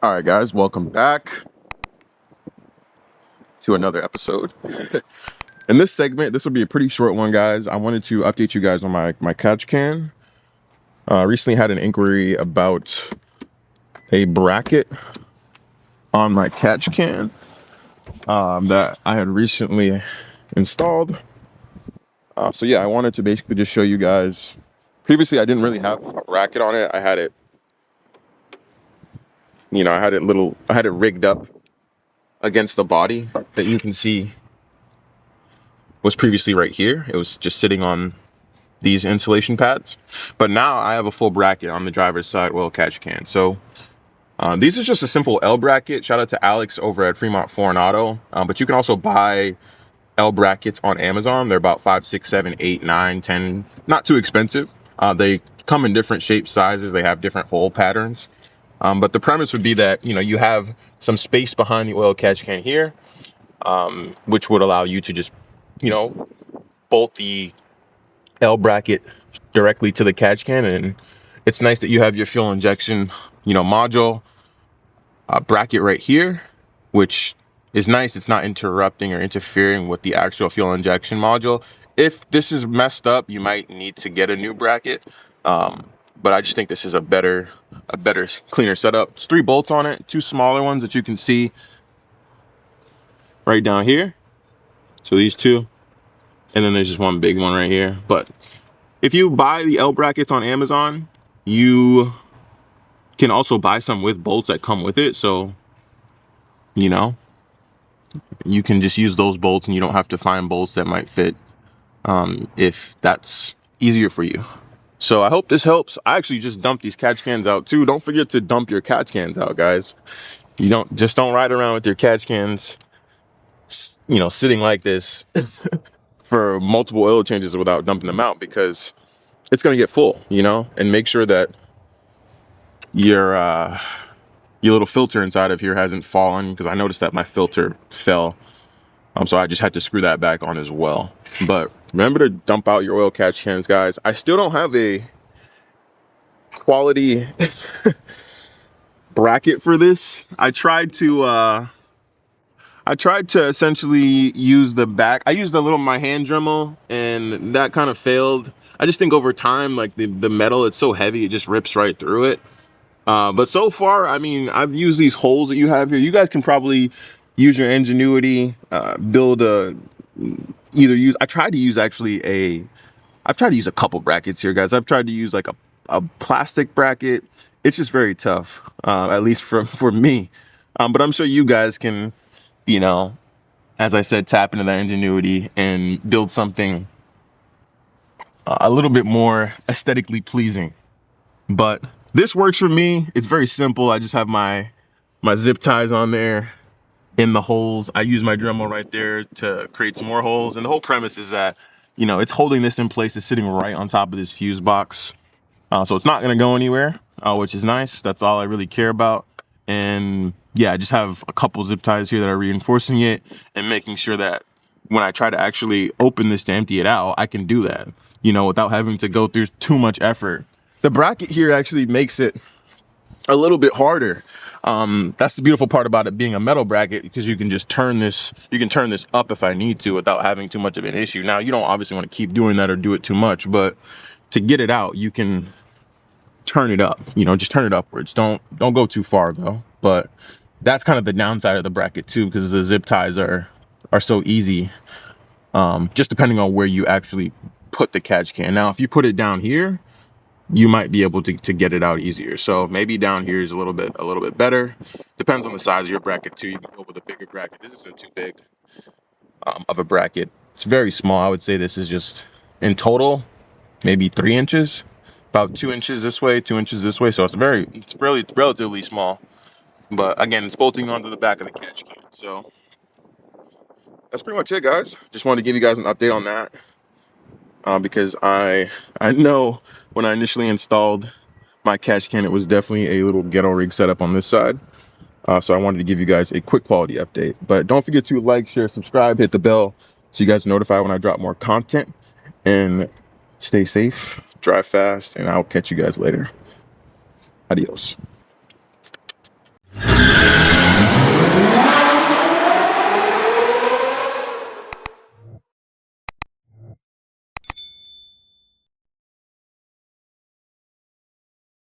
All right, guys, welcome back to another episode. In this segment, this will be a pretty short one, guys. I wanted to update you guys on my catch can. Recently had an inquiry about a bracket on my catch can that I had recently installed. So yeah, I wanted to basically just show you guys. Previously, I didn't really have a bracket on it. I had it, I had it rigged up against the body that you can see was previously right here. It was just sitting on these insulation pads, but now I have a full bracket on the driver's side oil catch can. So these is just a simple L bracket. Shout out to Alex over at Fremont Foreign Auto. But you can also buy L brackets on Amazon. They're about 5, 6, 7, 8, 9, 10, not too expensive. They come in different shapes, sizes. They have different hole patterns. But the premise would be that, you have some space behind the oil catch can here, which would allow you to just, bolt the L bracket directly to the catch can. And it's nice that you have your fuel injection, module bracket right here, which is nice. It's not interrupting or interfering with the actual fuel injection module. If this is messed up, you might need to get a new bracket. But I just think this is a better, cleaner setup. There's 3 bolts on it, 2 smaller ones that you can see right down here. So these 2, and then there's just 1 big one right here. But if you buy the L brackets on Amazon, you can also buy some with bolts that come with it. So, you can just use those bolts and you don't have to find bolts that might fit if that's easier for you. So I hope this helps. I actually just dumped these catch cans out too. Don't forget to dump your catch cans out, guys. You don't ride around with your catch cans, sitting like this for multiple oil changes without dumping them out, because it's going to get full, and make sure that your little filter inside of here hasn't fallen, because I noticed that my filter fell. So I just had to screw that back on as well. But remember to dump out your oil catch cans, guys. I still don't have a quality bracket for this. I tried to essentially use the back. I used my hand Dremel, and that kind of failed. I just think over time, like the metal, it's so heavy, it just rips right through it. But so far, I mean, I've used these holes that you have here. You guys can probably use your ingenuity, build I've tried to use a couple brackets here, guys. I've tried to use like a plastic bracket. It's just very tough, at least for me. But I'm sure you guys can, as I said, tap into that ingenuity and build something a little bit more aesthetically pleasing. But this works for me. It's very simple. I just have my zip ties on there in the holes. I use my Dremel right there to create some more holes. And the whole premise is that, it's holding this in place. It's sitting right on top of this fuse box. So it's not going to go anywhere, which is nice. That's all I really care about. And yeah, I just have a couple zip ties here that are reinforcing it and making sure that when I try to actually open this to empty it out, I can do that, without having to go through too much effort. The bracket here actually makes it a little bit harder. That's the beautiful part about it being a metal bracket, because you can just turn this up if I need to without having too much of an issue. Now, you don't obviously want to keep doing that or do it too much, but to get it out, you can turn it up, just turn it upwards. Don't go too far though. But that's kind of the downside of the bracket too, because the zip ties are so easy, just depending on where you actually put the catch can. Now, if you put it down here, you might be able to get it out easier. So maybe down here is a little bit better. Depends on the size of your bracket too. You can go with a bigger bracket. This isn't too big of a bracket. It's very small. I would say this is just, in total, maybe 3 inches, about 2 inches this way, 2 inches this way. So it's relatively small. But again, it's bolting onto the back of the catch can. So that's pretty much it, guys. Just wanted to give you guys an update on that. Because I know when I initially installed my catch can, it was definitely a little ghetto rig setup on this side. So I wanted to give you guys a quick quality update. But don't forget to like, share, subscribe, hit the bell so you guys are notified when I drop more content. And stay safe, drive fast, and I'll catch you guys later. Adios.